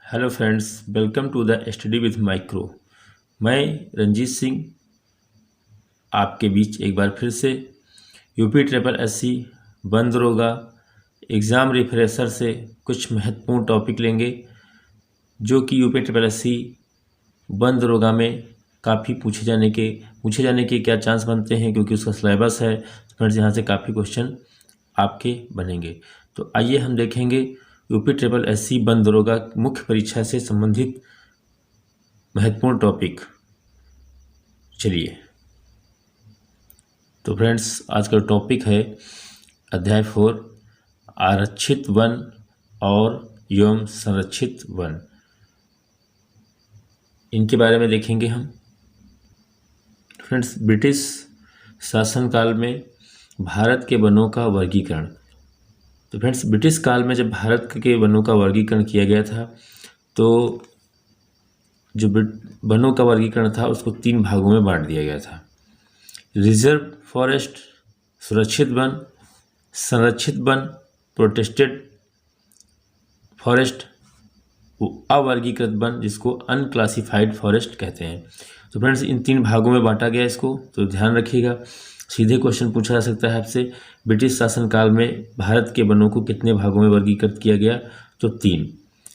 Hello friends, welcome to the study with micro. मैं रंजीत सिंह आपके बीच एक बार फिर से यूपी ट्रिपल एससी वन दरोगा एग्ज़ाम रिफ्रेशर से कुछ महत्वपूर्ण टॉपिक लेंगे जो कि यूपी ट्रिपल एससी वन दरोगा में काफ़ी पूछे जाने के क्या चांस बनते हैं, क्योंकि उसका सिलेबस है। फ्रेंड्स, यहाँ से काफ़ी क्वेश्चन आपके बनेंगे। तो आइए हम देखेंगे यूपी ट्रिपल एससी वन दरोगा मुख्य परीक्षा से संबंधित महत्वपूर्ण टॉपिक। चलिए, तो फ्रेंड्स आज का टॉपिक है अध्याय 4 आरक्षित वन और एवं संरक्षित वन। इनके बारे में देखेंगे हम। फ्रेंड्स, ब्रिटिश शासनकाल में भारत के वनों का वर्गीकरण। तो फ्रेंड्स, ब्रिटिश काल में जब भारत के वनों का वर्गीकरण किया गया था, तो जो वनों का वर्गीकरण था उसको 3 भागों में बांट दिया गया था। रिजर्व फॉरेस्ट, सुरक्षित वन, संरक्षित वन, प्रोटेक्टेड फॉरेस्ट, अवर्गीकृत वन जिसको अनक्लासिफाइड फॉरेस्ट कहते हैं। तो फ्रेंड्स, इन 3 भागों में बांटा गया इसको, तो ध्यान रखिएगा। सीधे क्वेश्चन पूछा जा सकता है आपसे, ब्रिटिश शासनकाल में भारत के वनों को कितने भागों में वर्गीकृत किया गया? तो 3,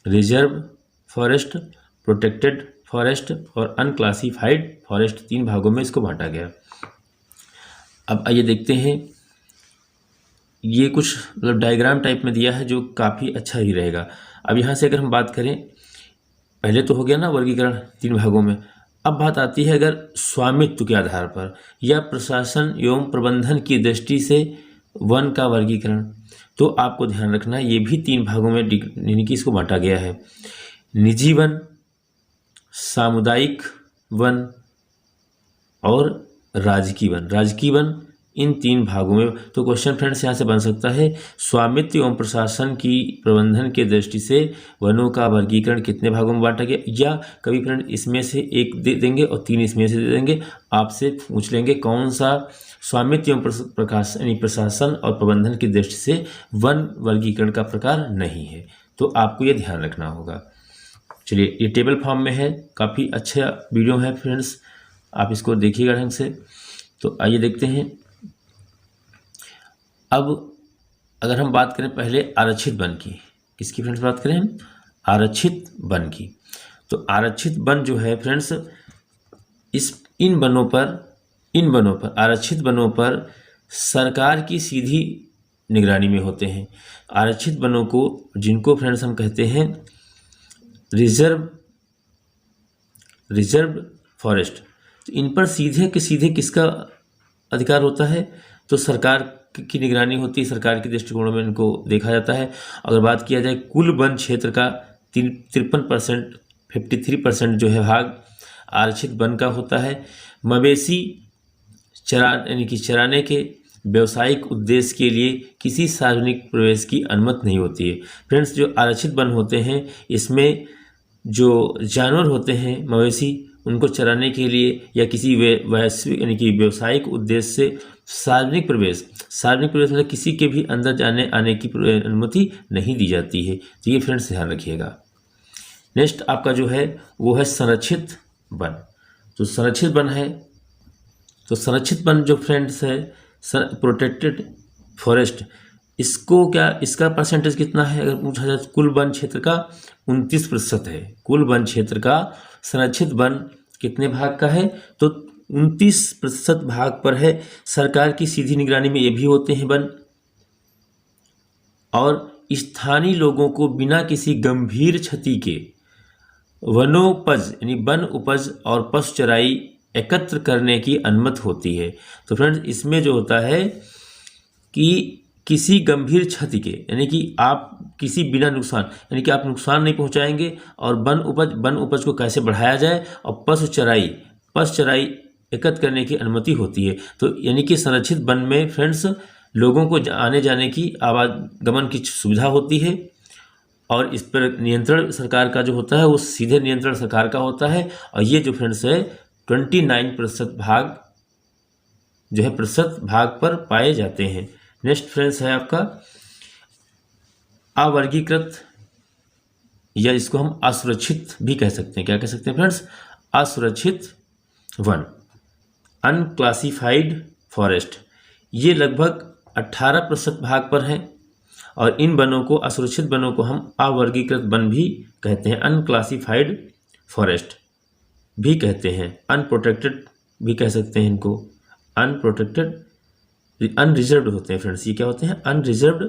रिजर्व फॉरेस्ट, प्रोटेक्टेड फॉरेस्ट और अनक्लासिफाइड फॉरेस्ट, 3 भागों में इसको बांटा गया। अब आइए देखते हैं, ये कुछ मतलब डायग्राम टाइप में दिया है जो काफ़ी अच्छा ही रहेगा। अब यहाँ से अगर हम बात करें, पहले तो हो गया ना वर्गीकरण 3 भागों में। अब बात आती है अगर स्वामित्व के आधार पर या प्रशासन एवं प्रबंधन की दृष्टि से वन का वर्गीकरण, तो आपको ध्यान रखना ये भी 3 भागों में यानी कि इसको बांटा गया है। निजी वन, सामुदायिक वन और राजकीय वन। राजकीय वन इन 3 भागों में। तो क्वेश्चन फ्रेंड्स यहाँ से बन सकता है, स्वामित्व एवं प्रशासन की प्रबंधन के दृष्टि से वनों का वर्गीकरण कितने भागों में बांटा गया, या कभी फ्रेंड इसमें से 1 दे देंगे और 3 इसमें से दे देंगे। आपसे पूछ लेंगे कौन सा स्वामित्व एवं प्रशासन और प्रबंधन की दृष्टि से वन वर्गीकरण का प्रकार नहीं है, तो आपको ये ध्यान रखना होगा। चलिए, ये टेबल फॉर्म में है, काफ़ी अच्छा वीडियो है फ्रेंड्स, आप इसको देखिएगा ढंग से। तो आइए देखते हैं। अब अगर हम बात करें पहले आरक्षित वन की, किसकी फ्रेंड्स बात करें हम? आरक्षित वन की। तो आरक्षित वन जो है फ्रेंड्स, इन वनों पर आरक्षित वनों पर सरकार की सीधी निगरानी में होते हैं। आरक्षित वनों को, जिनको फ्रेंड्स हम कहते हैं रिजर्व फॉरेस्ट, तो इन पर सीधे किसका अधिकार होता है? तो सरकार की निगरानी होती है, सरकार के दृष्टिकोण में इनको देखा जाता है। अगर बात किया जाए कुल वन क्षेत्र का 53%, 53% जो है भाग आरक्षित वन का होता है। मवेशी यानी कि चराने के व्यवसायिक उद्देश्य के लिए किसी सार्वजनिक प्रवेश की अनुमति नहीं होती है। फ्रेंड्स, जो आरक्षित वन होते हैं इसमें जो जानवर होते हैं मवेशी, उनको चराने के लिए या किसी वैश्विक यानी कि व्यवसायिक उद्देश्य से सार्वजनिक प्रवेश मतलब किसी के भी अंदर जाने आने की अनुमति नहीं दी जाती है। तो ये फ्रेंड्स ध्यान रखिएगा। नेक्स्ट आपका जो है वो है संरक्षित वन। तो संरक्षित वन है, तो संरक्षित वन जो फ्रेंड्स है प्रोटेक्टेड फॉरेस्ट, इसका परसेंटेज कितना है? अगर पूछा जाए कुल वन क्षेत्र का 29% है। कुल वन क्षेत्र का संरक्षित वन कितने भाग का है? तो 29% भाग पर है। सरकार की सीधी निगरानी में ये भी होते हैं वन, और स्थानीय लोगों को बिना किसी गंभीर क्षति के वनोपज यानी वन उपज और पशु चराई एकत्र करने की अनुमति होती है। तो फ्रेंड्स, इसमें जो होता है कि किसी गंभीर क्षति के यानी कि आप किसी बिना नुकसान यानी कि आप नुकसान नहीं पहुंचाएंगे, और वन उपज को कैसे बढ़ाया जाए, और पशु चराई एकत्र करने की अनुमति होती है। तो यानी कि संरक्षित वन में फ्रेंड्स लोगों को आने जाने की, आवागमन की सुविधा होती है, और इस पर नियंत्रण सरकार का जो होता है वो सीधे नियंत्रण सरकार का होता है। और ये जो फ्रेंड्स है 29% भाग जो है प्रतिशत भाग पर पाए जाते हैं। नेक्स्ट फ्रेंड्स है आपका अवर्गीकृत या इसको हम असुरक्षित भी कह सकते हैं। क्या कह सकते हैं फ्रेंड्स? असुरक्षित वन, अनक्लासिफाइड फॉरेस्ट। ये लगभग 18% भाग पर है और इन वनों को, असुरक्षित वनों को हम अवर्गीकृत वन भी कहते हैं, अनक्लासिफाइड फॉरेस्ट भी कहते हैं, अनप्रोटेक्टेड भी कह सकते हैं इनको, अनप्रोटेक्टेड, अनरिजर्व्ड होते हैं फ्रेंड्स। ये क्या होते हैं? अनरिजर्व्ड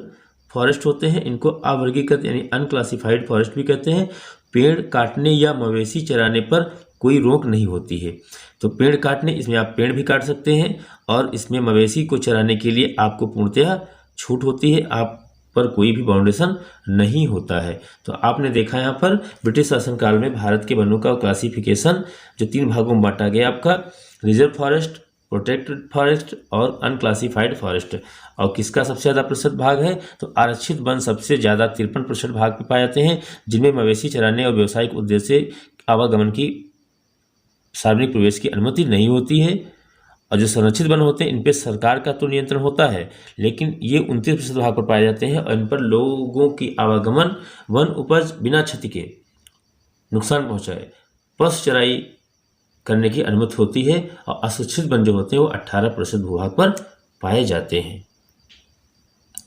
फॉरेस्ट होते हैं। इनको अवर्गीकृत यानी अनक्लासिफाइड फॉरेस्ट भी कहते हैं। पेड़ काटने या मवेशी चराने पर कोई रोक नहीं होती है। तो पेड़ काटने, इसमें आप पेड़ भी काट सकते हैं और इसमें मवेशी को चराने के लिए आपको पूर्णतः छूट होती है, आप पर कोई भी बाउंडेशन नहीं होता है। तो आपने देखा यहाँ पर ब्रिटिश शासनकाल में भारत के वनों का क्लासिफिकेशन जो 3 भागों में बांटा गया आपका, रिजर्व फॉरेस्ट, प्रोटेक्टेड फॉरेस्ट और अनक्लासिफाइड फॉरेस्ट। और किसका सबसे ज़्यादा प्रतिशत भाग है? तो आरक्षित वन सबसे ज़्यादा 53% भाग में पाए जाते हैं, जिनमें मवेशी चराने और व्यावसायिक उद्देश्य से आवागमन की, सार्वजनिक प्रवेश की अनुमति नहीं होती है। और जो संरक्षित वन होते हैं इन पर सरकार का तो नियंत्रण होता है, लेकिन ये 29% भाग पर पाए जाते हैं और इन पर लोगों की आवागमन, वन उपज बिना क्षति के, नुकसान पहुंचाए, पशु चराई करने की अनुमति होती है। और असुरक्षित वन जो होते हैं वो 18% भूभाग पर पाए जाते हैं।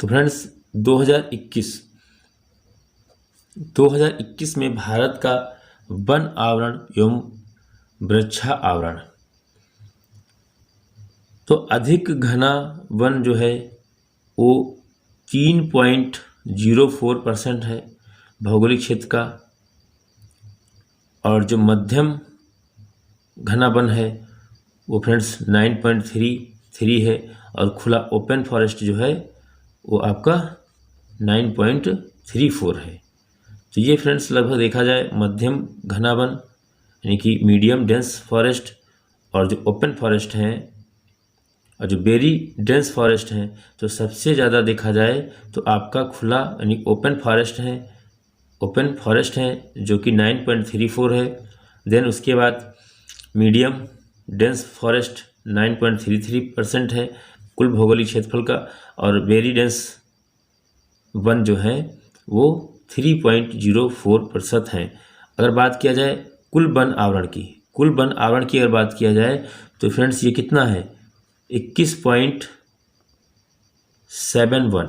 तो फ्रेंड्स 2021 में भारत का वन आवरण एवं वृक्षा आवरण, तो अधिक घना वन जो है वो 3.04% है भौगोलिक क्षेत्र का, और जो मध्यम घना वन है वो फ्रेंड्स 9.33 है, और खुला ओपन फॉरेस्ट जो है वो आपका 9.34 है। तो ये फ्रेंड्स लगभग देखा जाए मध्यम घना वन यानी कि मीडियम डेंस फॉरेस्ट, और जो ओपन फॉरेस्ट हैं और जो वेरी डेंस फॉरेस्ट हैं, तो सबसे ज़्यादा देखा जाए तो आपका खुला यानी ओपन फॉरेस्ट है जो कि 9.34 है। देन उसके बाद मीडियम डेंस फॉरेस्ट 9.33% है कुल भौगोलिक क्षेत्रफल का, और वेरी डेंस वन जो है वो 3.04% हैं। अगर बात किया जाए कुल वन आवरण की अगर बात किया जाए तो फ्रेंड्स ये कितना है? 21.71,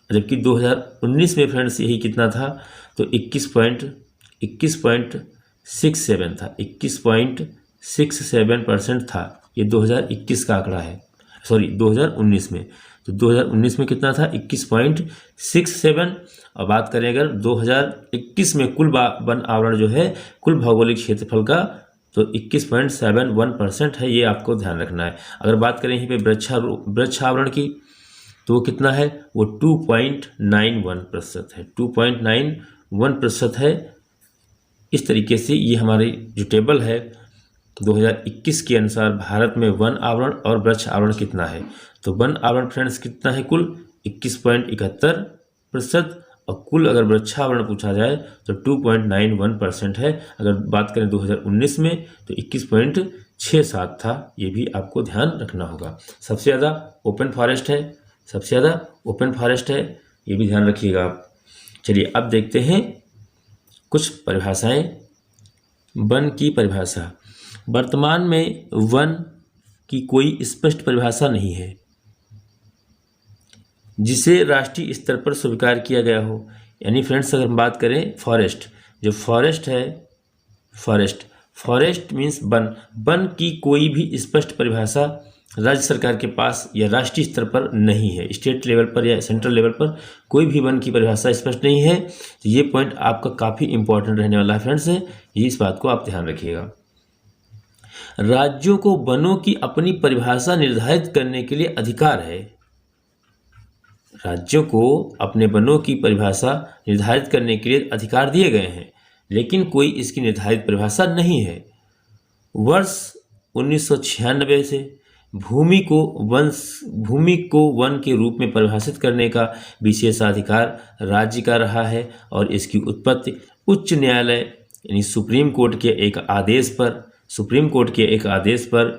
जबकि 2019 में फ्रेंड्स यही कितना था? तो 21.67 था, 21.67% था। ये 2021 का आंकड़ा है, सॉरी 2019 में। तो 2019 में कितना था? 21.67। और बात करें अगर 2021 में कुल वन आवरण जो है कुल भौगोलिक क्षेत्रफल का, तो 21.71% है, ये आपको ध्यान रखना है। अगर बात करें यहीं पे वृक्ष आवरण की, तो वो कितना है? वो 2.91% है, 2.91% है। इस तरीके से ये हमारी जो टेबल है 2021 के अनुसार भारत में वन आवरण और वृक्ष आवरण कितना है। तो वन आवरण फ्रेंड्स कितना है? कुल 21.71%, और कुल अगर वृक्षावरण पूछा जाए तो 2.91% है। अगर बात करें 2019 में तो 21.67 था। ये भी आपको ध्यान रखना होगा। सबसे ज़्यादा ओपन फॉरेस्ट है, ये भी ध्यान रखिएगा आप। चलिए अब देखते हैं कुछ परिभाषाएं। वन की परिभाषा। वर्तमान में वन की कोई स्पष्ट परिभाषा नहीं है जिसे राष्ट्रीय स्तर पर स्वीकार किया गया हो। यानी फ्रेंड्स अगर हम बात करें फॉरेस्ट, जो फॉरेस्ट है, फॉरेस्ट मीन्स वन की कोई भी स्पष्ट परिभाषा राज्य सरकार के पास या राष्ट्रीय स्तर पर नहीं है। स्टेट लेवल पर या सेंट्रल लेवल पर कोई भी वन की परिभाषा स्पष्ट नहीं है। तो ये पॉइंट आपका काफ़ी इंपॉर्टेंट रहने वाला है फ्रेंड्स, ये इस बात को आप ध्यान रखिएगा। राज्यों को वनों की अपनी परिभाषा निर्धारित करने के लिए अधिकार है। राज्यों को अपने वनों की परिभाषा निर्धारित करने के लिए अधिकार दिए गए हैं, लेकिन कोई इसकी निर्धारित परिभाषा नहीं है। वर्ष 1996 से भूमि को वन के रूप में परिभाषित करने का विशेषाधिकार राज्य का रहा है, और इसकी उत्पत्ति उच्च न्यायालय यानी सुप्रीम कोर्ट के एक आदेश पर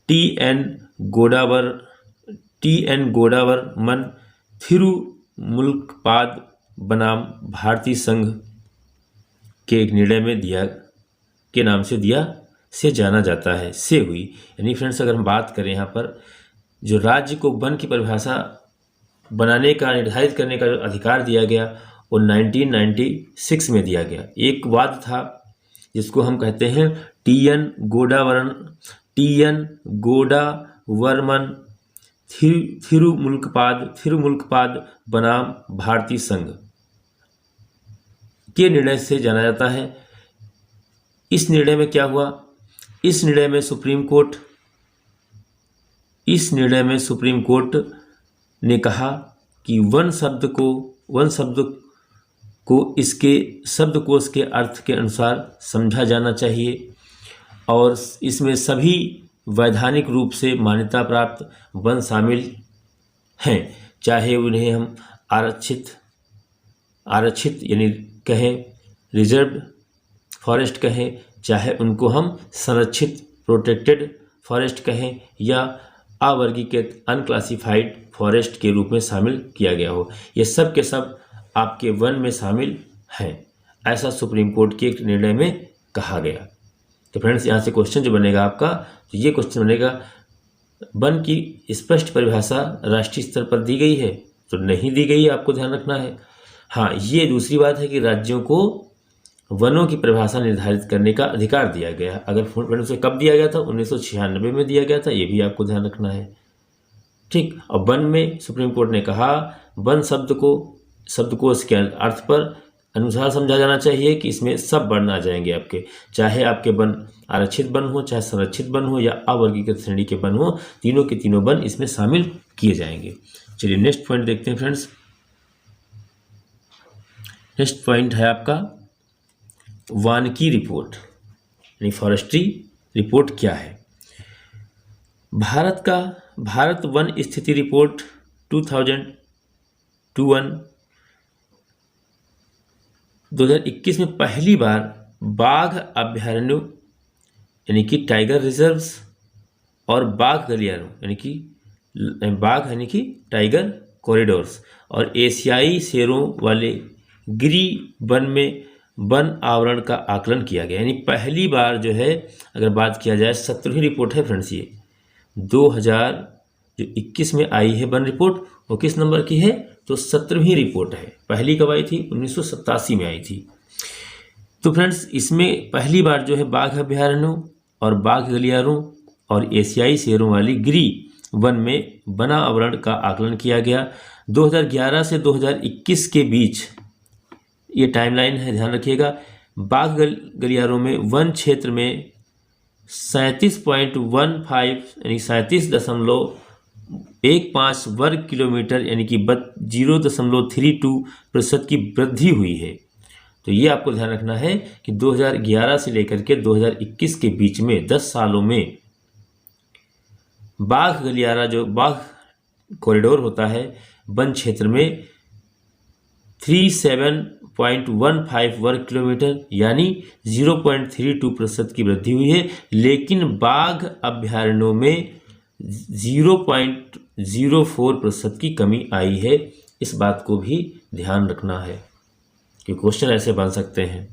टी.एन. गोडावरमन थिरुमुल्पाद बनाम भारतीय संघ के एक निर्णय में दिया के नाम से दिया से जाना जाता है, से हुई। यानी फ्रेंड्स अगर हम बात करें यहाँ पर जो राज्य को वन की परिभाषा बनाने का, निर्धारित करने का जो अधिकार दिया गया वो 1996 में दिया गया। एक वाद था जिसको हम कहते हैं टी.एन. गोडावर्मन थिरुमुल्कपाद बनाम भारतीय संघ के निर्णय से जाना जाता है। इस निर्णय में क्या हुआ? इस निर्णय में सुप्रीम कोर्ट ने कहा कि वन शब्द को इसके शब्दकोश के अर्थ के अनुसार समझा जाना चाहिए और इसमें सभी वैधानिक रूप से मान्यता प्राप्त वन शामिल हैं, चाहे उन्हें हम आरक्षित यानी कहें, रिजर्व फॉरेस्ट कहें, चाहे उनको हम संरक्षित प्रोटेक्टेड फॉरेस्ट कहें या अवर्गीकृत अनक्लासिफाइड फॉरेस्ट के रूप में शामिल किया गया हो, ये सब के सब आपके वन में शामिल हैं, ऐसा सुप्रीम कोर्ट के एक निर्णय में कहा गया। तो फ्रेंड्स यहाँ से क्वेश्चन जो बनेगा आपका, तो ये क्वेश्चन बनेगा वन की स्पष्ट परिभाषा राष्ट्रीय स्तर पर दी गई है? तो नहीं दी गई, आपको ध्यान रखना है। हाँ, ये दूसरी बात है कि राज्यों को वनों की परिभाषा निर्धारित करने का अधिकार दिया गया। अगर उसे कब दिया गया था? 1996 में दिया गया था, ये भी आपको ध्यान रखना है। ठीक। और वन में सुप्रीम कोर्ट ने कहा वन शब्द को इसके अर्थ पर अनुसार समझा जाना चाहिए कि इसमें सब वर्ण आ जाएंगे आपके, चाहे आपके वन आरक्षित वन हो, चाहे संरक्षित वन हो या अवर्गीकृत श्रेणी के वन हो, तीनों के तीनों वन इसमें शामिल किए जाएंगे। चलिए नेक्स्ट पॉइंट देखते हैं फ्रेंड्स। नेक्स्ट पॉइंट है आपका वानिकी रिपोर्ट, यानी फॉरेस्ट्री रिपोर्ट क्या है। भारत वन स्थिति रिपोर्ट 2021 में पहली बार बाघ अभ्यारण्यों यानी कि टाइगर रिजर्व्स और बाघ गलियारों यानी कि टाइगर कॉरिडोर्स और एशियाई शेरों वाले गिरी वन में वन आवरण का आकलन किया गया। यानी पहली बार जो है, अगर बात किया जाए 17वीं रिपोर्ट है फ्रेंड्स, ये 2021 में आई है वन रिपोर्ट, वो किस नंबर की है? तो 17वीं रिपोर्ट है। पहली कब आई थी? 1987 में आई थी। तो फ्रेंड्स इसमें पहली बार जो है बाघ अभ्यारण्यों और बाघ गलियारों और एशियाई शेरों वाली गिरी वन में वना आवरण का आकलन किया गया। 2011 से 2021 के बीच ये टाइमलाइन है, ध्यान रखिएगा। बाघ गलियारों में वन क्षेत्र में 37.15 यानी 37.15 वर्ग किलोमीटर यानी कि 0.32% की वृद्धि हुई है। तो ये आपको ध्यान रखना है कि 2011 से लेकर के 2021 के बीच में 10 सालों में बाघ गलियारा जो बाघ कॉरिडोर होता है वन क्षेत्र में 37.15 वर्ग किलोमीटर यानी 0.32% की वृद्धि हुई है। लेकिन बाघ अभ्यारण्यों में 0.04% की कमी आई है। इस बात को भी ध्यान रखना है कि क्वेश्चन ऐसे बन सकते हैं।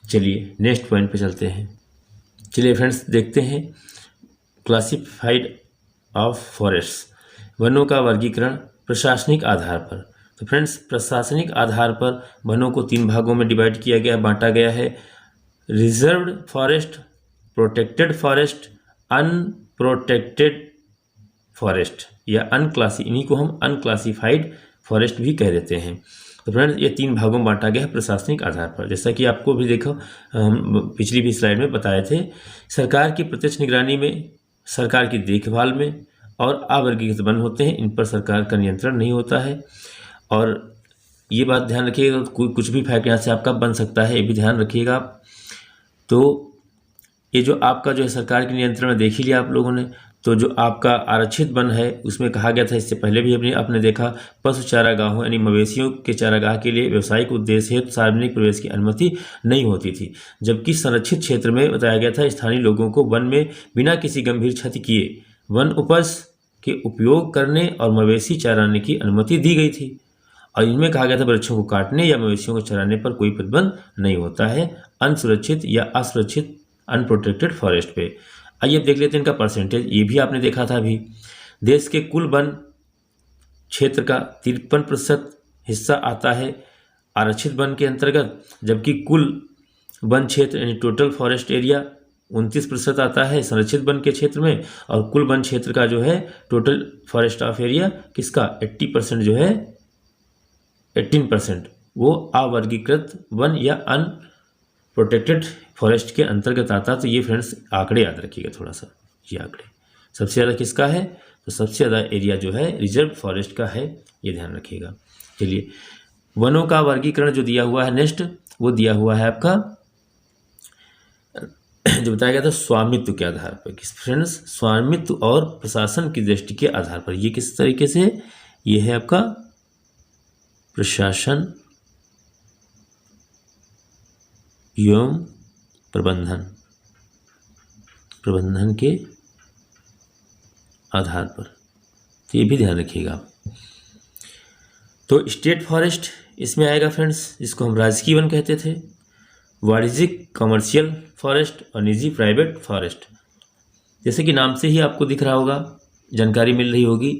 चलिए नेक्स्ट पॉइंट पे चलते हैं। चलिए फ्रेंड्स देखते हैं क्लासिफाइड ऑफ फॉरेस्ट, वनों का वर्गीकरण प्रशासनिक आधार पर। तो फ्रेंड्स प्रशासनिक आधार पर वनों को 3 भागों में डिवाइड किया गया, बांटा गया है। Reserved forest, protected forest, unprotected forest या इन्हीं को हम अनक्लासिफाइड फॉरेस्ट भी कह देते हैं। तो फ्रेंड्स ये 3 भागों में बांटा गया है प्रशासनिक आधार पर। जैसा कि आपको भी देखो हम पिछली भी स्लाइड में बताए थे, सरकार की प्रत्यक्ष निगरानी में, सरकार की देखभाल में और अवर्गीकृत वन होते हैं, इन पर सरकार का नियंत्रण नहीं होता है। और ये बात ध्यान रखिएगा, कुछ भी फैक्ट यहाँ से आपका बन सकता है, ये भी ध्यान रखिएगा आप। तो ये जो आपका जो है सरकार के नियंत्रण में देख ही लिया आप लोगों ने। तो जो आपका आरक्षित वन है उसमें कहा गया था, इससे पहले भी आपने देखा, पशु चारागाहों यानी मवेशियों के चारागाह के लिए व्यावसायिक उद्देश्य हेतु सार्वजनिक प्रवेश की अनुमति नहीं होती थी। जबकि संरक्षित क्षेत्र में बताया गया था स्थानीय लोगों को वन में बिना किसी गंभीर क्षति किए वन उपज के उपयोग करने और मवेशी चराने की अनुमति दी गई थी। और इनमें कहा गया था वृक्षों को काटने या मवेशियों को चराने पर कोई प्रतिबंध नहीं होता है अनसुरक्षित या असुरक्षित अनप्रोटेक्टेड फॉरेस्ट पे। आइए अब देख लेते हैं इनका परसेंटेज। ये भी आपने देखा था अभी। देश के कुल वन क्षेत्र का 53% हिस्सा आता है आरक्षित वन के अंतर्गत, जबकि कुल वन क्षेत्र यानी टोटल फॉरेस्ट एरिया 29% आता है संरक्षित वन के क्षेत्र में, और कुल वन क्षेत्र का जो है टोटल फॉरेस्ट ऑफ एरिया किसका 80% जो है 18% वो अवर्गीकृत वन या अनप्रोटेक्टेड फॉरेस्ट के अंतर्गत आता। तो ये फ्रेंड्स आंकड़े याद रखिएगा थोड़ा सा, ये आंकड़े सबसे ज़्यादा किसका है, तो सबसे ज़्यादा एरिया जो है रिजर्व फॉरेस्ट का है, ये ध्यान रखिएगा। चलिए वनों का वर्गीकरण जो दिया हुआ है नेक्स्ट, वो दिया हुआ है आपका जो बताया गया था स्वामित्व के आधार पर। किस फ्रेंड्स, स्वामित्व और प्रशासन की दृष्टि के आधार पर। ये किस तरीके से, ये है आपका प्रशासन एवं प्रबंधन के आधार पर, तो ये भी ध्यान रखिएगा। तो स्टेट फॉरेस्ट इसमें आएगा फ्रेंड्स, जिसको हम राजकीय वन कहते थे, वाणिज्यिक कमर्शियल फॉरेस्ट और निजी प्राइवेट फॉरेस्ट। जैसे कि नाम से ही आपको दिख रहा होगा, जानकारी मिल रही होगी,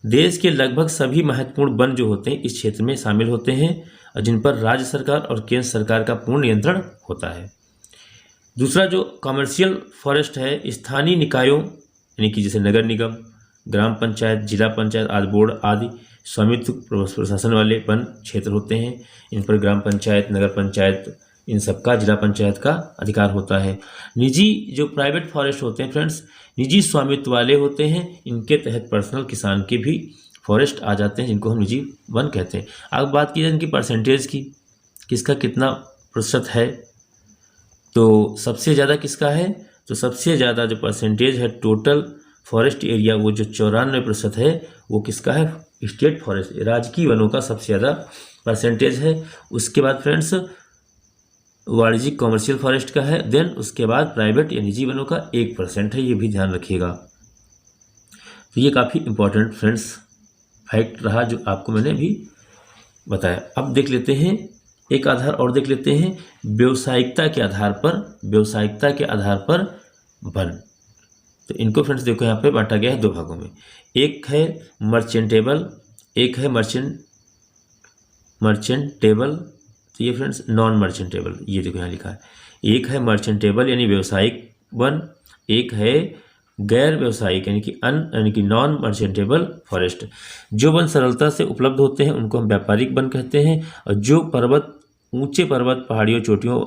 देश के लगभग सभी महत्वपूर्ण वन जो होते हैं इस क्षेत्र में शामिल होते हैं और जिन पर राज्य सरकार और केंद्र सरकार का पूर्ण नियंत्रण होता है। दूसरा जो कमर्शियल फॉरेस्ट है, स्थानीय निकायों यानी कि जैसे नगर निगम, ग्राम पंचायत, जिला पंचायत आदि बोर्ड आदि स्वामित्व प्रशासन वाले वन क्षेत्र होते हैं। इन पर ग्राम पंचायत, नगर पंचायत, इन सबका, जिला पंचायत का अधिकार होता है। निजी जो प्राइवेट फॉरेस्ट होते हैं फ्रेंड्स, निजी स्वामित्व वाले होते हैं, इनके तहत पर्सनल किसान के भी फॉरेस्ट आ जाते हैं, जिनको हम निजी वन कहते हैं। अब बात की जाए इनकी परसेंटेज की, किसका कितना प्रतिशत है, तो सबसे ज़्यादा किसका है, तो सबसे ज़्यादा जो परसेंटेज है टोटल फॉरेस्ट एरिया, वो जो 94% है, वो किसका है, स्टेट फॉरेस्ट राजकीय वनों का सबसे ज़्यादा परसेंटेज है। उसके बाद फ्रेंड्स वाणिज्यिक कमर्शियल फॉरेस्ट का है, देन उसके बाद प्राइवेट या निजी वनों का 1% है, ये भी ध्यान रखिएगा। तो ये काफ़ी इंपॉर्टेंट फ्रेंड्स फैक्ट रहा जो आपको मैंने अभी बताया। अब देख लेते हैं एक आधार और देख लेते हैं, व्यावसायिकता के आधार पर वन। तो इनको फ्रेंड्स देखो यहाँ पे बांटा गया है 2 भागों में, एक है मर्चेंटेबल, एक है मर्चेंटेबल, तो ये फ्रेंड्स नॉन मर्चेंटेबल, ये देखो यहाँ लिखा है। एक है मर्चेंटेबल यानी व्यावसायिक वन, एक है गैर व्यावसायिक यानी कि नॉन मर्चेंटेबल फॉरेस्ट। जो वन सरलता से उपलब्ध होते हैं उनको हम व्यापारिक वन कहते हैं, और जो ऊंचे पर्वत, पहाड़ियों, चोटियों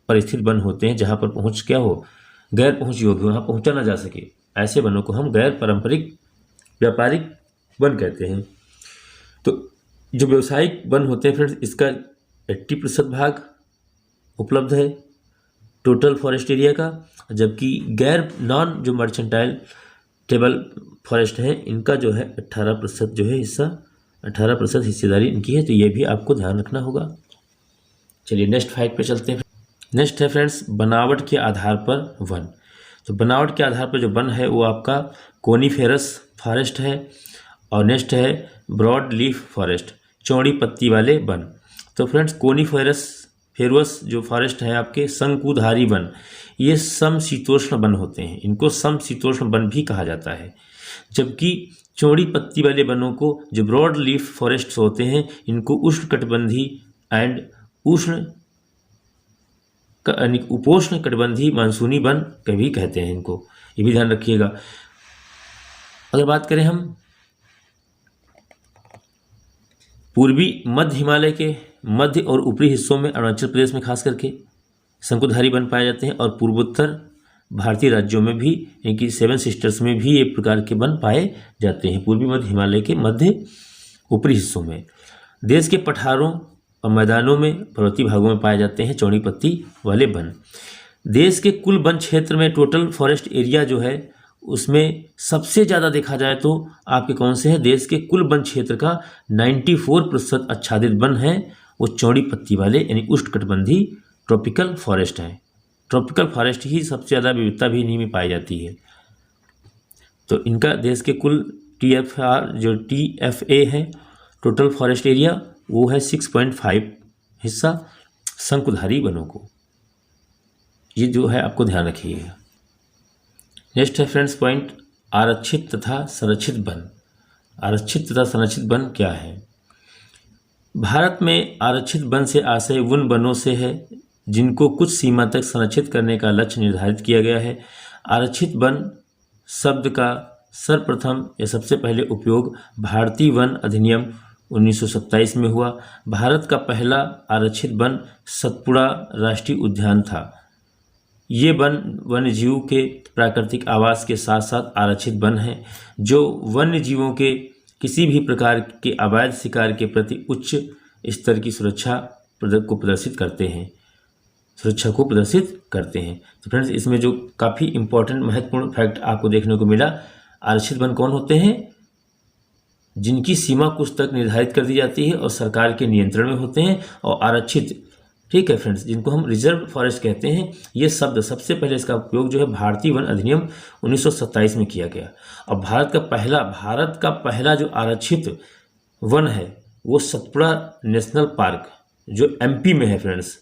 पर स्थित वन होते हैं जहाँ पर पहुँच क्या हो, गैर पहुँच योग्य, वहाँ पहुँचा ना जा सके, ऐसे वनों को हम गैर पारंपरिक व्यापारिक वन कहते हैं। तो जो व्यावसायिक वन होते हैं फ्रेंड्स, इसका 80% भाग उपलब्ध है टोटल फॉरेस्ट एरिया का, जबकि गैर नॉन जो मर्चेंटाइल फॉरेस्ट है इनका जो है 18% जो है हिस्सा, 18% हिस्सेदारी इनकी है। तो ये भी आपको ध्यान रखना होगा। चलिए नेक्स्ट फैक्ट पे चलते हैं। नेक्स्ट है फ्रेंड्स बनावट के आधार पर वन। तो बनावट के आधार पर जो वन है वो आपका कोनीफेरस फॉरेस्ट है, और नेक्स्ट है ब्रॉड लीफ फॉरेस्ट, चौड़ी पत्ती वाले वन। तो फ्रेंड्स कोनीफेरस जो फॉरेस्ट है आपके शंकुधारी वन, ये समशीतोष्ण वन होते हैं, इनको समशीतोष्ण वन भी कहा जाता है। जबकि चौड़ी पत्ती वाले वनों को जो ब्रॉड लीफ फॉरेस्ट होते हैं इनको उष्णकटिबंधीय एंड उपोष्ण कटिबंधीय मानसूनी वन भी कहते हैं इनको, ये भी ध्यान रखिएगा। अगर बात करें हम पूर्वी मध्य हिमालय के मध्य और ऊपरी हिस्सों में, अरुणाचल प्रदेश में खास करके शंकुधारी वन पाए जाते हैं, और पूर्वोत्तर भारतीय राज्यों में भी यानी कि 7 सिस्टर्स में भी एक प्रकार के वन पाए जाते हैं, पूर्वी मध्य हिमालय के मध्य ऊपरी हिस्सों में। देश के पठारों और मैदानों में, पर्वतीय भागों में पाए जाते हैं चौड़ी पत्ती वाले वन। देश के कुल वन क्षेत्र में टोटल फॉरेस्ट एरिया जो है उसमें सबसे ज़्यादा देखा जाए तो आपके कौन से हैं, देश के कुल वन क्षेत्र का 94% आच्छादित वन है वो चौड़ी पत्ती वाले यानी उष्णकटिबंधीय ट्रॉपिकल फॉरेस्ट हैं। ट्रॉपिकल फॉरेस्ट ही सबसे ज़्यादा विविधता भी इन्हीं में पाई जाती है। तो इनका देश के कुल TFA है टोटल फॉरेस्ट एरिया वो है 6.5 हिस्सा शंकुधारी वनों को। ये जो है आपको ध्यान रखिएगा। नेक्स्ट है फ्रेंड्स पॉइंट, आरक्षित तथा संरक्षित वन। आरक्षित तथा संरक्षित वन क्या है? भारत में आरक्षित वन से आशय उन वनों से है जिनको कुछ सीमा तक संरक्षित करने का लक्ष्य निर्धारित किया गया है। आरक्षित वन शब्द का सर्वप्रथम या सबसे पहले उपयोग भारतीय वन अधिनियम 1927 में हुआ। भारत का पहला आरक्षित वन सतपुड़ा राष्ट्रीय उद्यान था। ये वन वन्य जीवों के प्राकृतिक आवास के साथ साथ आरक्षित वन है जो वन्य जीवों के किसी भी प्रकार के अवैध शिकार के प्रति उच्च स्तर की सुरक्षा को प्रदर्शित करते हैं, तो फ्रेंड्स इसमें जो काफ़ी इंपॉर्टेंट महत्वपूर्ण फैक्ट आपको देखने को मिला, आरक्षित वन कौन होते हैं? जिनकी सीमा कुछ तक निर्धारित कर दी जाती है और सरकार के नियंत्रण में होते हैं। और आरक्षित, ठीक है फ्रेंड्स, जिनको हम रिजर्व फॉरेस्ट कहते हैं, ये शब्द सबसे पहले इसका उपयोग जो है भारतीय वन अधिनियम 1927 में किया गया। और भारत का पहला जो आरक्षित वन है वो सतपुड़ा नेशनल पार्क जो एमपी में है फ्रेंड्स।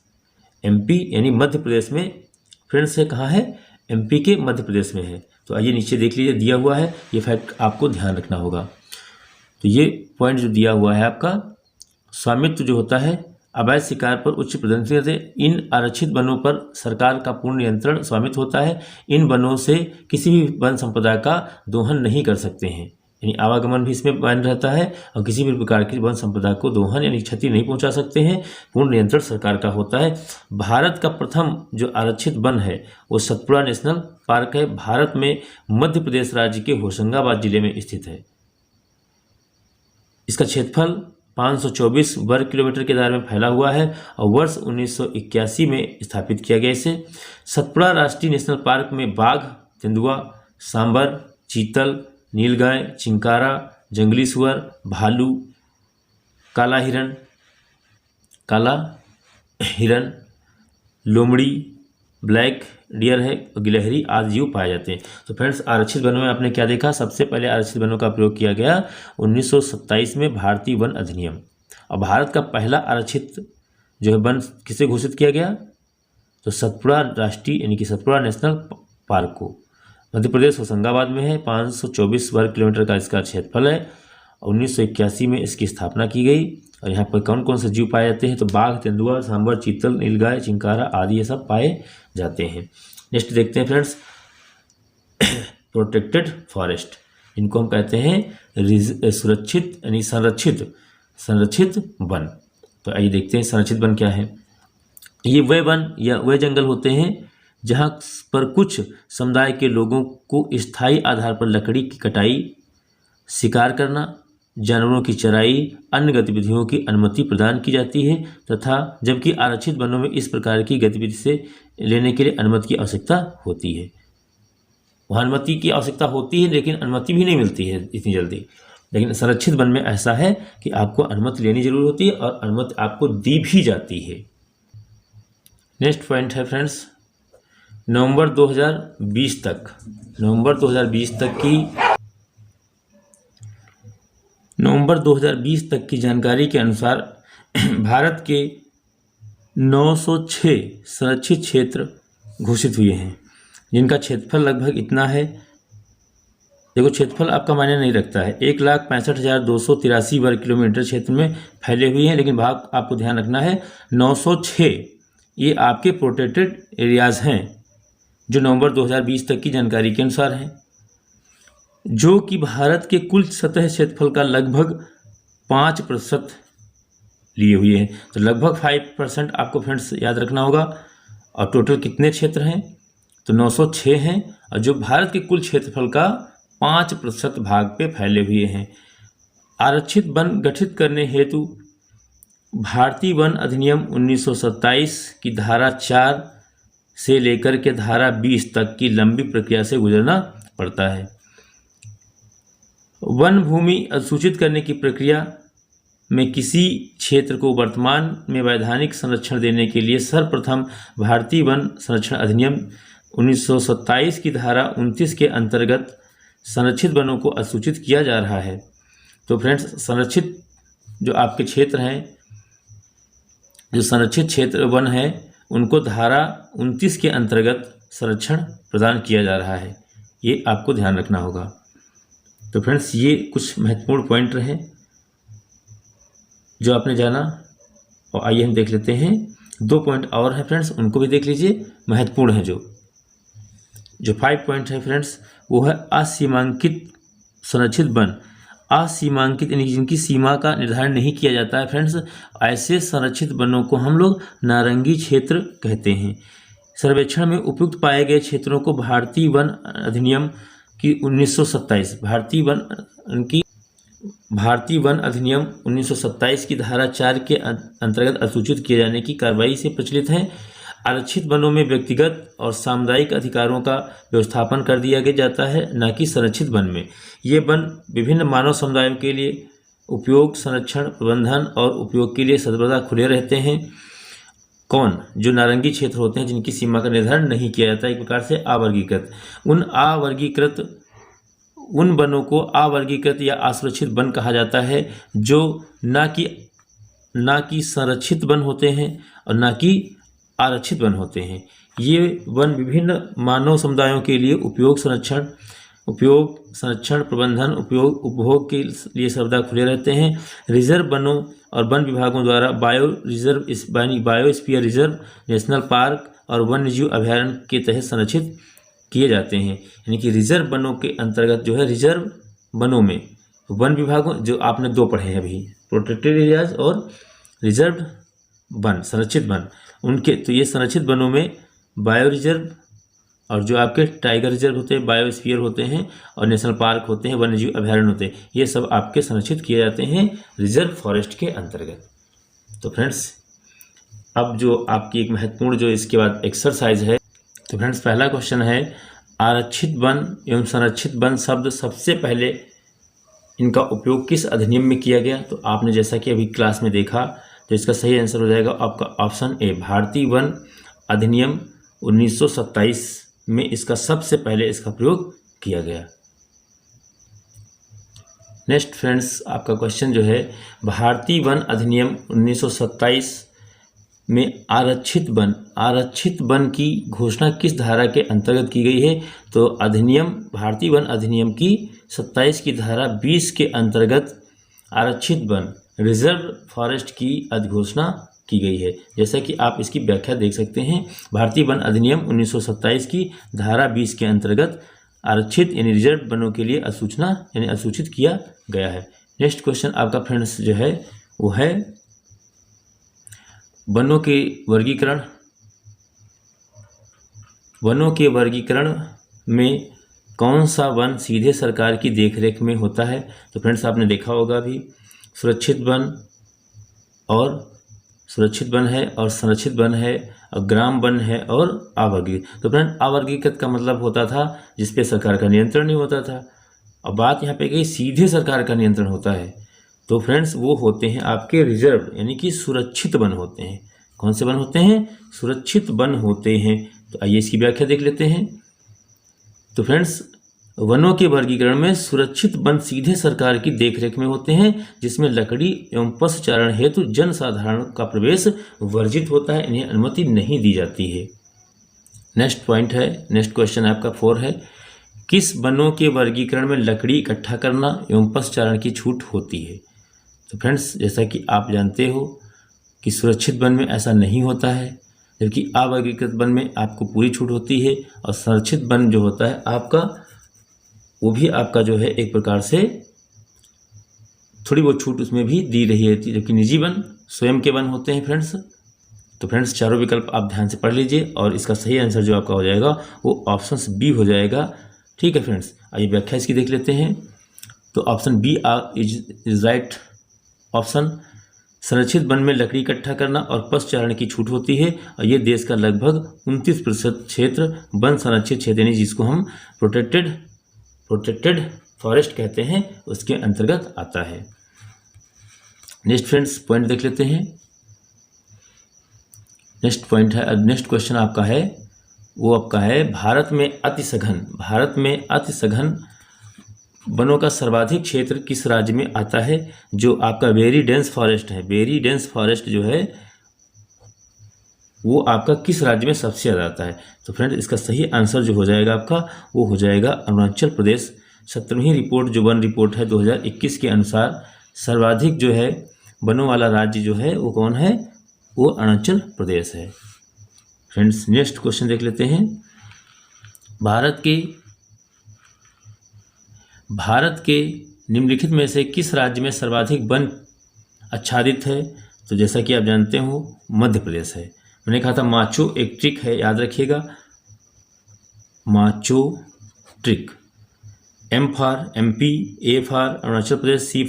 एमपी यानी मध्य प्रदेश में फ्रेंड्स है, कहाँ है? एमपी के मध्य प्रदेश में है। तो आइए नीचे देख लीजिए, दिया हुआ है, ये फैक्ट आपको ध्यान रखना होगा। तो ये पॉइंट जो दिया हुआ है आपका, स्वामित्व जो होता है अवैध शिकार पर उच्च प्रदर्शन से, इन आरक्षित वनों पर सरकार का पूर्ण नियंत्रण स्वामित्व होता है। इन वनों से किसी भी वन संपदा का दोहन नहीं कर सकते हैं, यानी आवागमन भी इसमें बैन रहता है और किसी भी प्रकार की वन संपदा को दोहन यानी क्षति नहीं पहुंचा सकते हैं। पूर्ण नियंत्रण सरकार का होता है। भारत का प्रथम जो आरक्षित वन है वो सतपुड़ा नेशनल पार्क है। भारत में मध्य प्रदेश राज्य के होशंगाबाद जिले में स्थित है। इसका क्षेत्रफल 524 वर्ग किलोमीटर के दायरे में फैला हुआ है और वर्ष 1981 में स्थापित किया गया। इसे सतपुड़ा राष्ट्रीय नेशनल पार्क में बाघ, तेंदुआ, सांबर, चीतल, नीलगाय, चिंकारा, जंगली सुअर, भालू, काला हिरन, लोमड़ी, ब्लैक डियर है, गिलहरी आदि जीव पाए जाते हैं। तो फ्रेंड्स आरक्षित वनों में आपने क्या देखा? सबसे पहले आरक्षित वनों का प्रयोग किया गया 1927 में भारतीय वन अधिनियम। और भारत का पहला आरक्षित जो है वन किसे घोषित किया गया? तो सतपुड़ा राष्ट्रीय यानी कि सतपुड़ा नेशनल पार्क को। मध्य प्रदेश होशंगाबाद में है। 524 वर्ग किलोमीटर का इसका क्षेत्रफल है। 1981 में इसकी स्थापना की गई। और यहाँ पर कौन कौन से जीव पाए जाते हैं? तो बाघ, तेंदुआ, सांबर, चीतल, नीलगाय, चिंकारा आदि ये सब पाए जाते हैं। नेक्स्ट देखते हैं फ्रेंड्स, प्रोटेक्टेड फॉरेस्ट, इनको हम कहते हैं सुरक्षित यानी संरक्षित वन। तो आइए देखते हैं संरक्षित वन क्या है। ये वे वन या वे जंगल होते हैं जहाँ पर कुछ समुदाय के लोगों को स्थायी आधार पर लकड़ी की कटाई, शिकार करना, जानवरों की चराई, अन्य गतिविधियों की अनुमति प्रदान की जाती है तथा जबकि आरक्षित वनों में इस प्रकार की गतिविधि से लेने के लिए अनुमति की आवश्यकता होती है। वहाँ अनुमति की आवश्यकता होती है लेकिन अनुमति भी नहीं मिलती है इतनी जल्दी। लेकिन संरक्षित वन में ऐसा है कि आपको अनुमति लेनी जरूर होती है और अनुमति आपको दी भी जाती है। नेक्स्ट पॉइंट है फ्रेंड्स, नवंबर 2020 तक की जानकारी के अनुसार भारत के 906 संरक्षित क्षेत्र घोषित हुए हैं जिनका क्षेत्रफल लगभग इतना है। देखो क्षेत्रफल आपका मायने नहीं रखता है। 1,65,283 वर्ग किलोमीटर क्षेत्र में फैले हुए हैं, लेकिन भाग आपको ध्यान रखना है 906 ये आपके प्रोटेक्टेड एरियाज हैं जो नवंबर 2020 तक की जानकारी के अनुसार हैं, जो कि भारत के कुल सतह क्षेत्रफल का लगभग 5% लिए हुए हैं। तो लगभग 5% आपको फ्रेंड्स याद रखना होगा। और टोटल कितने क्षेत्र हैं? तो 906 हैं और जो भारत के कुल क्षेत्रफल का 5% भाग पे फैले हुए हैं। आरक्षित वन गठित करने हेतु भारतीय वन अधिनियम 1927 की धारा 4 से लेकर के धारा 20 तक की लंबी प्रक्रिया से गुजरना पड़ता है। वन भूमि अधिसूचित करने की प्रक्रिया में किसी क्षेत्र को वर्तमान में वैधानिक संरक्षण देने के लिए सर्वप्रथम भारतीय वन संरक्षण अधिनियम 1927 की धारा 29 के अंतर्गत संरक्षित वनों को अधिसूचित किया जा रहा है। तो फ्रेंड्स संरक्षित जो आपके क्षेत्र हैं, जो संरक्षित क्षेत्र वन है, उनको धारा 29 के अंतर्गत संरक्षण प्रदान किया जा रहा है। ये आपको ध्यान रखना होगा। तो फ्रेंड्स, ये कुछ महत्वपूर्ण पॉइंट रहे जो आपने जाना, और आइए हम देख लेते हैं 2 पॉइंट और हैं फ्रेंड्स, उनको भी देख लीजिए, महत्वपूर्ण है। जो 5 पॉइंट है फ्रेंड्स, वो है असीमांकित संरक्षित वन। असीमांकित यानी जिनकी सीमा का निर्धारण नहीं किया जाता है फ्रेंड्स, ऐसे संरक्षित वनों को हम लोग नारंगी क्षेत्र कहते हैं। सर्वेक्षण में उपयुक्त पाए गए क्षेत्रों को भारतीय वन अधिनियम की 1927 भारतीय वन अधिनियम 1927 की धारा 4 के अंतर्गत अधिसूचित किए जाने की कार्रवाई से प्रचलित है। आरक्षित वनों में व्यक्तिगत और सामुदायिक अधिकारों का व्यवस्थापन कर दिया जाता है, न कि संरक्षित वन में। ये वन विभिन्न मानव समुदायों के लिए उपयोग, संरक्षण, प्रबंधन और उपयोग के लिए सर्वदा खुले रहते हैं। कौन? जो नारंगी क्षेत्र होते हैं, जिनकी सीमा का निर्धारण नहीं किया जाता, एक प्रकार से अवर्गीकृत। उन वनों को अवर्गीकृत या असुरक्षित वन कहा जाता है, जो न कि संरक्षित वन होते हैं और न कि आरक्षित वन होते हैं। ये वन विभिन्न मानव समुदायों के लिए उपयोग, संरक्षण, प्रबंधन, उपभोग के लिए सर्वदा खुले रहते हैं। रिजर्व वनों और वन विभागों द्वारा बायोस्फीयर रिजर्व, नेशनल पार्क और वन्यजीव अभयारण्य के तहत संरक्षित किए जाते हैं। यानी कि रिजर्व वनों के अंतर्गत जो है, रिजर्व वनों में वन विभागों, जो आपने 2 पढ़े हैं अभी, प्रोटेक्टेड एरियाज और रिजर्व वन, संरक्षित वन, उनके तो ये संरक्षित वनों में बायो रिजर्व और जो आपके टाइगर रिजर्व होते हैं, बायोस्फीयर होते हैं और नेशनल पार्क होते हैं, वन्यजीव अभयारण्य होते हैं, ये सब आपके संरक्षित किए जाते हैं रिजर्व फॉरेस्ट के अंतर्गत। तो फ्रेंड्स, अब जो आपकी एक महत्वपूर्ण जो इसके बाद एक्सरसाइज है, तो फ्रेंड्स पहला क्वेश्चन है, आरक्षित वन एवं संरक्षित वन शब्द सबसे पहले इनका उपयोग किस अधिनियम में किया गया? तो आपने जैसा कि अभी क्लास में देखा, तो इसका सही आंसर हो जाएगा आपका ऑप्शन ए, भारतीय वन अधिनियम 1927 में इसका सबसे पहले इसका प्रयोग किया गया। नेक्स्ट फ्रेंड्स, आपका क्वेश्चन जो है, भारतीय वन अधिनियम 1927 में आरक्षित वन की घोषणा किस धारा के अंतर्गत की गई है? तो भारतीय वन अधिनियम की 27 की धारा 20 के अंतर्गत आरक्षित वन, रिजर्व फॉरेस्ट की अधिघोषणा की गई है। जैसा कि आप इसकी व्याख्या देख सकते हैं, भारतीय वन अधिनियम 1927 की धारा 20 के अंतर्गत आरक्षित यानी रिजर्व वनों के लिए अधिसूचित किया गया है। नेक्स्ट क्वेश्चन आपका फ्रेंड्स जो है, वो है वनों के वर्गीकरण में कौन सा वन सीधे सरकार की देखरेख में होता है? तो फ्रेंड्स आपने देखा होगा अभी, सुरक्षित वन है और संरक्षित वन है और ग्राम वन है और अवर्गीकृत। तो फ्रेंड, अवर्गीकृत का मतलब होता था जिस पे सरकार का नियंत्रण नहीं होता था। अब बात यहाँ पे गई सीधे सरकार का नियंत्रण होता है, तो फ्रेंड्स वो होते हैं आपके रिजर्व यानी कि सुरक्षित वन होते हैं। कौन से वन होते हैं? सुरक्षित वन होते हैं। तो आइए इसकी व्याख्या देख लेते हैं। तो फ्रेंड्स, वनों के वर्गीकरण में सुरक्षित वन सीधे सरकार की देखरेख में होते हैं, जिसमें लकड़ी एवं पशुचारण हेतु जनसाधारण का प्रवेश वर्जित होता है, इन्हें अनुमति नहीं दी जाती है। नेक्स्ट क्वेश्चन आपका 4 है, किस वनों के वर्गीकरण में लकड़ी इकट्ठा करना एवं पशुचारण की छूट होती है? तो फ्रेंड्स, जैसा कि आप जानते हो कि सुरक्षित वन में ऐसा नहीं होता है, जबकि अवर्गीकृत वन में आपको पूरी छूट होती है, और संरक्षित वन जो होता है आपका, वो भी आपका जो है एक प्रकार से थोड़ी बहुत छूट उसमें भी दी रही है, जबकि निजी वन स्वयं के वन होते हैं फ्रेंड्स। तो फ्रेंड्स, चारों विकल्प आप ध्यान से पढ़ लीजिए और इसका सही आंसर जो आपका हो जाएगा वो ऑप्शन बी हो जाएगा। ठीक है फ्रेंड्स, आइए व्याख्या इसकी देख लेते हैं। तो option B is right option. संरक्षित वन में लकड़ी इकट्ठा करना और पशुचारण की छूट होती है, और ये देश का लगभग 29% क्षेत्र वन संरक्षित क्षेत्र यानी जिसको हम प्रोटेक्टेड फॉरेस्ट कहते हैं, उसके अंतर्गत आता है। नेक्स्ट फ्रेंड्स पॉइंट देख लेते हैं। नेक्स्ट क्वेश्चन आपका है, वो आपका है, भारत में अति सघन वनों का सर्वाधिक क्षेत्र किस राज्य में आता है? जो आपका वेरी डेंस फॉरेस्ट है, वेरी डेंस फॉरेस्ट जो है वो आपका किस राज्य में सबसे ज़्यादा आता है? तो फ्रेंड्स इसका सही आंसर जो हो जाएगा आपका वो हो जाएगा अरुणाचल प्रदेश। 17वीं रिपोर्ट जो वन रिपोर्ट है 2021 के अनुसार सर्वाधिक जो है वनों वाला राज्य जो है वो कौन है? वो अरुणाचल प्रदेश है। फ्रेंड्स नेक्स्ट क्वेश्चन देख लेते हैं। भारत के निम्नलिखित में से किस राज्य में सर्वाधिक वन आच्छादित है? तो जैसा कि आप जानते हो मध्य प्रदेश है। मैंने कहा था माचो एक ट्रिक है, याद रखिएगा, macho trick. M for MP, A for Arunachal Pradesh, C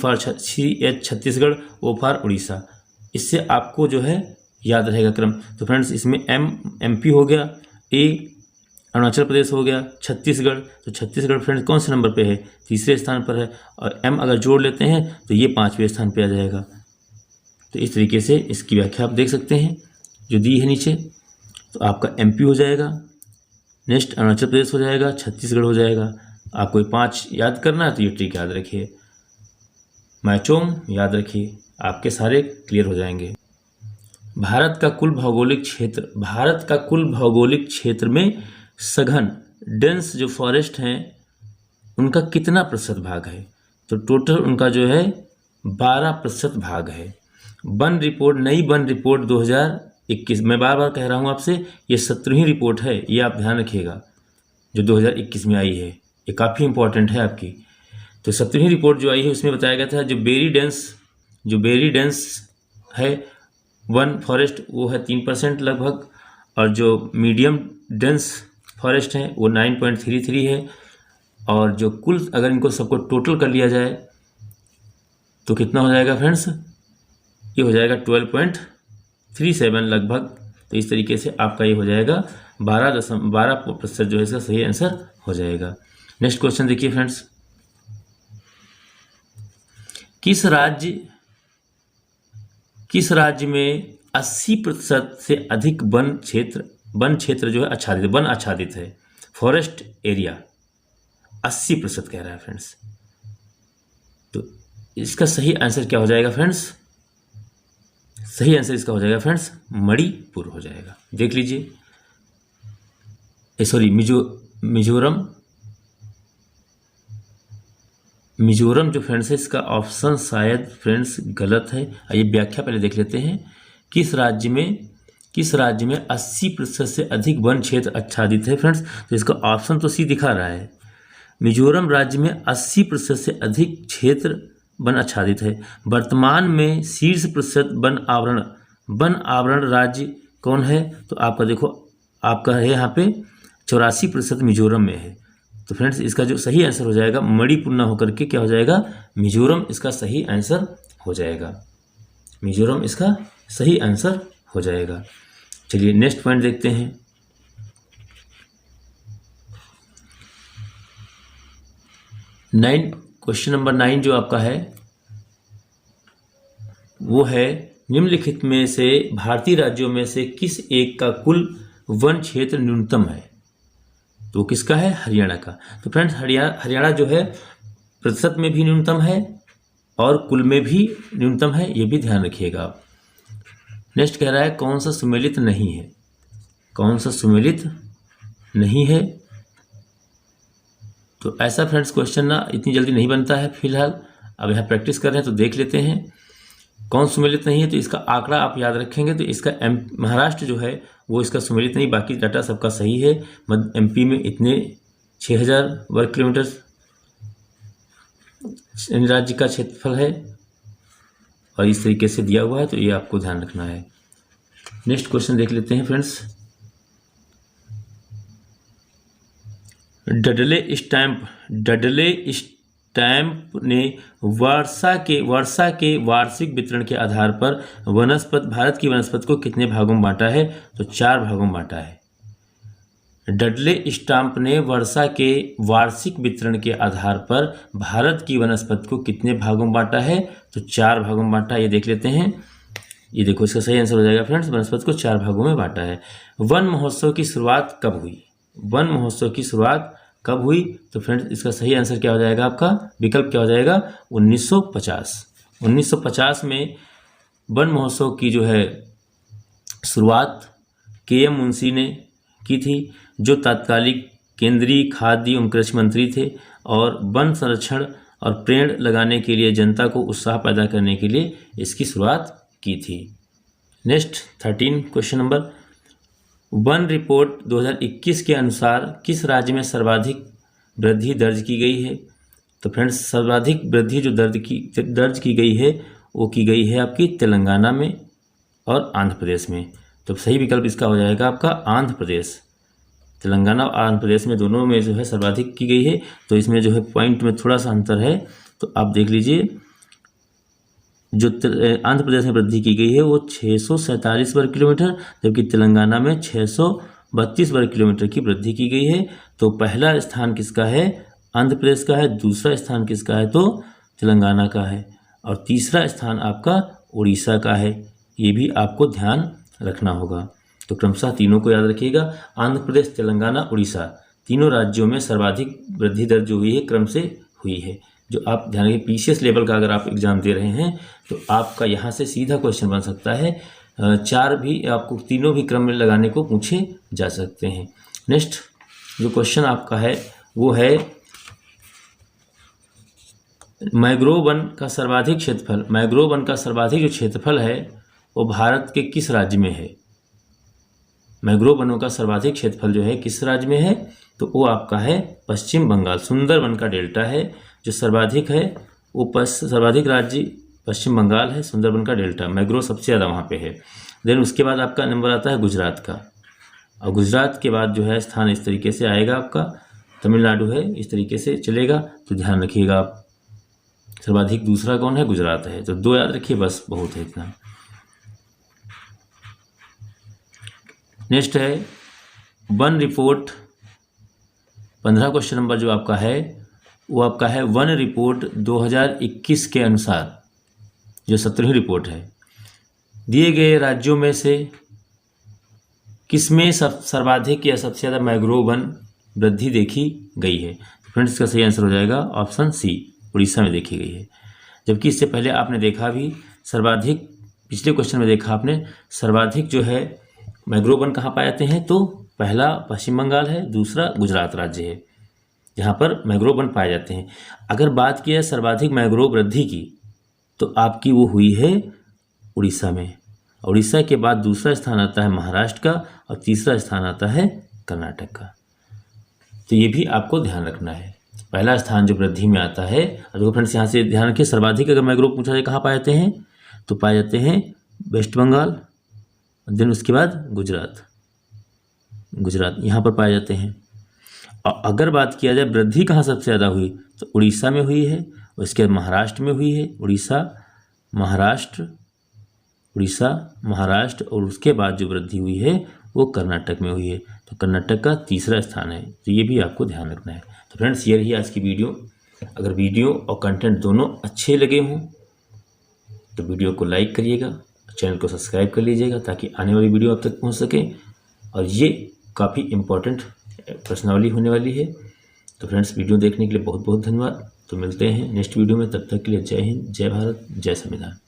Chhattisgarh, O for Orissa. इससे आपको जो है याद रहेगा क्रम। तो फ्रेंड्स इसमें एमपी हो गया, ए अरुणाचल प्रदेश हो गया, छत्तीसगढ़, तो छत्तीसगढ़ फ्रेंड्स कौन से नंबर पे है? तीसरे स्थान पर है। और एम अगर जोड़ लेते हैं तो ये 5वें स्थान पे आ जाएगा। तो इस तरीके से इसकी व्याख्या आप देख सकते हैं जो दी है नीचे। तो आपका एमपी हो जाएगा, नेक्स्ट अरुणाचल प्रदेश हो जाएगा, छत्तीसगढ़ हो जाएगा। आपको 5 याद करना है तो ये ट्रिक याद रखिए, मैचोंग याद रखिए, आपके सारे क्लियर हो जाएंगे। भारत का कुल भौगोलिक क्षेत्र में सघन डेंस जो फॉरेस्ट हैं उनका कितना प्रतिशत भाग है? तो टोटल उनका जो है 12% भाग है। नई वन रिपोर्ट 2021, मैं बार बार कह रहा हूँ आपसे, ये 17वीं रिपोर्ट है, ये आप ध्यान रखिएगा, जो 2021 में आई है, ये काफ़ी इंपॉर्टेंट है आपकी। तो 17वीं रिपोर्ट जो आई है उसमें बताया गया था जो वेरी डेंस है वन फॉरेस्ट वो है 3% लगभग, और जो मीडियम डेंस फॉरेस्ट है वो 9.33 है। और जो कुल अगर इनको सबको टोटल कर लिया जाए तो कितना हो जाएगा फ्रेंड्स? ये हो जाएगा 12.37 लगभग। तो इस तरीके से आपका ये हो जाएगा 12% जो है इसका सही आंसर हो जाएगा। नेक्स्ट क्वेश्चन देखिए फ्रेंड्स, किस राज्य में 80% से अधिक वन क्षेत्र जो है आच्छादित है? फॉरेस्ट एरिया 80% कह रहा है फ्रेंड्स। तो इसका सही आंसर क्या हो जाएगा फ्रेंड्स? सही आंसर इसका हो जाएगा फ्रेंड्स मणिपुर हो जाएगा। देख लीजिए, मिजोरम जो फ्रेंड्स है इसका ऑप्शन शायद फ्रेंड्स गलत है। आइए व्याख्या पहले देख लेते हैं। किस राज्य में 80% से अधिक वन क्षेत्र आच्छादित है फ्रेंड्स? तो इसका ऑप्शन तो सी दिखा रहा है। मिजोरम राज्य में 80% से अधिक क्षेत्र वन आच्छादित है। वर्तमान में शीर्ष प्रतिशत वन आवरण राज्य कौन है? तो आपका देखो, आपका है यहाँ पे 84% मिजोरम में है। तो फ्रेंड्स इसका जो सही आंसर हो जाएगा मणिपुर ना होकर के क्या हो जाएगा? मिजोरम इसका सही आंसर हो जाएगा। मिजोरम इसका सही आंसर हो जाएगा। चलिए नेक्स्ट पॉइंट देखते हैं। क्वेश्चन नंबर 9 जो आपका है वो है निम्नलिखित में से भारतीय राज्यों में से किस एक का कुल वन क्षेत्र न्यूनतम है? तो किसका है? हरियाणा का। तो फ्रेंड्स हरियाणा जो है प्रतिशत में भी न्यूनतम है और कुल में भी न्यूनतम है, ये भी ध्यान रखिएगा आप। नेक्स्ट कह रहा है कौन सा सुमेलित नहीं है? कौन सा सुमेलित नहीं है? तो ऐसा फ्रेंड्स क्वेश्चन ना इतनी जल्दी नहीं बनता है। फिलहाल अब यहाँ प्रैक्टिस कर रहे हैं तो देख लेते हैं कौन सुमेलित नहीं है। तो इसका आंकड़ा आप याद रखेंगे तो इसका महाराष्ट्र जो है वो इसका सुमेलित नहीं, बाकी डाटा सबका सही है। एमपी में इतने 6000 वर्ग किलोमीटर राज्य का क्षेत्रफल है और इस तरीके से दिया हुआ है, तो ये आपको ध्यान रखना है। नेक्स्ट क्वेश्चन देख लेते हैं फ्रेंड्स। डडले स्टैंप ने वर्षा के वार्षिक वितरण के आधार पर भारत की वनस्पति को कितने भागों में बांटा है? तो 4 भागों में बांटा है। डडले स्टैंप ने वर्षा के वार्षिक वितरण के आधार पर भारत की वनस्पति को कितने भागों में बांटा है? तो 4 भागों में बांटा। ये देख लेते हैं। ये देखो इसका सही आंसर हो जाएगा फ्रेंड्स, वनस्पति को 4 भागों में बांटा है। वन महोत्सव की शुरुआत कब हुई? वन महोत्सव की शुरुआत कब हुई? तो फ्रेंड्स इसका सही आंसर क्या हो जाएगा आपका? विकल्प क्या हो जाएगा? 1950। 1950 में वन महोत्सव की जो है शुरुआत के.एम. मुंशी ने की थी, जो तत्कालिक केंद्रीय खाद्य एवं कृषि मंत्री थे, और वन संरक्षण और पेड़ लगाने के लिए जनता को उत्साह पैदा करने के लिए इसकी शुरुआत की थी। Next 13 question number, one report 2021 के अनुसार किस राज्य में सर्वाधिक वृद्धि दर्ज की गई है? तो फ्रेंड्स सर्वाधिक वृद्धि जो दर्ज की गई है वो की गई है आपकी तेलंगाना में और आंध्र प्रदेश में। तो सही विकल्प इसका हो जाएगा आपका आंध्र प्रदेश। तेलंगाना और आंध्र प्रदेश में दोनों में जो है सर्वाधिक की गई है। तो इसमें जो है पॉइंट में थोड़ा सा अंतर है, तो आप देख लीजिए, जो आंध्र प्रदेश में वृद्धि की गई है वो 647 वर्ग किलोमीटर, जबकि तेलंगाना में 632 वर्ग किलोमीटर की वृद्धि की गई है। तो पहला स्थान किसका है? आंध्र प्रदेश का है। दूसरा स्थान किसका है? तो तेलंगाना का है। और तीसरा स्थान आपका उड़ीसा का है। ये भी आपको ध्यान रखना होगा। तो क्रमशः तीनों को याद रखिएगा, आंध्र प्रदेश, तेलंगाना, उड़ीसा, तीनों राज्यों में सर्वाधिक वृद्धि दर जो हुई है क्रम से हुई है। जो आप ध्यान रखिए, पीसीएस लेवल का अगर आप एग्जाम दे रहे हैं तो आपका यहाँ से सीधा क्वेश्चन बन सकता है। 4 भी आपको तीनों भी क्रम में लगाने को पूछे जा सकते हैं। नेक्स्ट जो क्वेश्चन आपका है वो है मैंग्रोव वन का सर्वाधिक क्षेत्रफल। मैंग्रोव वन का सर्वाधिक जो क्षेत्रफल है वो भारत के किस राज्य में है? मैंग्रोव वनों का सर्वाधिक क्षेत्रफल जो है किस राज्य में है? तो वो आपका है पश्चिम बंगाल। सुंदरवन का डेल्टा है जो सर्वाधिक है, वो सर्वाधिक राज्य पश्चिम बंगाल है। सुंदरवन का डेल्टा, मैंग्रोव सबसे ज़्यादा वहाँ पे है। देन उसके बाद आपका नंबर आता है गुजरात का, और गुजरात के बाद जो है स्थान इस तरीके से आएगा आपका, तमिलनाडु है, इस तरीके से चलेगा। तो ध्यान रखिएगा आप, सर्वाधिक दूसरा कौन है? गुजरात है। तो 2 याद रखिए, बस बहुत है इतना। नेक्स्ट है वन रिपोर्ट 15 क्वेश्चन नंबर जो आपका है वो आपका है वन रिपोर्ट 2021 के अनुसार, जो 17वीं रिपोर्ट है, दिए गए राज्यों में से किसमें सर्वाधिक या सबसे ज़्यादा मैंग्रोव वन वृद्धि देखी गई है? तो फ्रेंड्स इसका सही आंसर हो जाएगा ऑप्शन सी, उड़ीसा में देखी गई है। जबकि इससे पहले आपने देखा भी सर्वाधिक, पिछले क्वेश्चन में देखा आपने सर्वाधिक जो है मैंग्रोव वन कहाँ पाए जाते हैं? तो पहला पश्चिम बंगाल है, दूसरा गुजरात राज्य है जहाँ पर मैंग्रोव वन पाए जाते हैं। अगर बात की है सर्वाधिक मैंग्रोव वृद्धि की तो आपकी वो हुई है उड़ीसा में। उड़ीसा के बाद दूसरा स्थान आता है महाराष्ट्र का और तीसरा स्थान आता है कर्नाटक का। तो ये भी आपको ध्यान रखना है। पहला स्थान जो वृद्धि में आता है, और फ्रेंड्स यहाँ से ध्यान रखिए, सर्वाधिक अगर मैंग्रोव पूछा जाए कहाँ पाए जाते हैं तो पाए जाते हैं वेस्ट बंगाल, देन उसके बाद गुजरात यहाँ पर पाए जाते हैं। और अगर बात किया जाए वृद्धि कहाँ सबसे ज़्यादा हुई तो उड़ीसा में हुई है, उसके बाद महाराष्ट्र में हुई है, उड़ीसा महाराष्ट्र, और उसके बाद जो वृद्धि हुई है वो कर्नाटक में हुई है। तो कर्नाटक का तीसरा स्थान है। तो ये भी आपको ध्यान रखना है। तो फ्रेंड्स ये रही आज की वीडियो। अगर वीडियो और कंटेंट दोनों अच्छे लगे हों तो वीडियो को लाइक करिएगा, चैनल को सब्सक्राइब कर लीजिएगा ताकि आने वाली वीडियो आप तक पहुंच सके। और ये काफ़ी इम्पोर्टेंट प्रश्नावली होने वाली है। तो फ्रेंड्स वीडियो देखने के लिए बहुत बहुत धन्यवाद। तो मिलते हैं नेक्स्ट वीडियो में, तब तक के लिए जय हिंद, जय भारत, जय संविधान।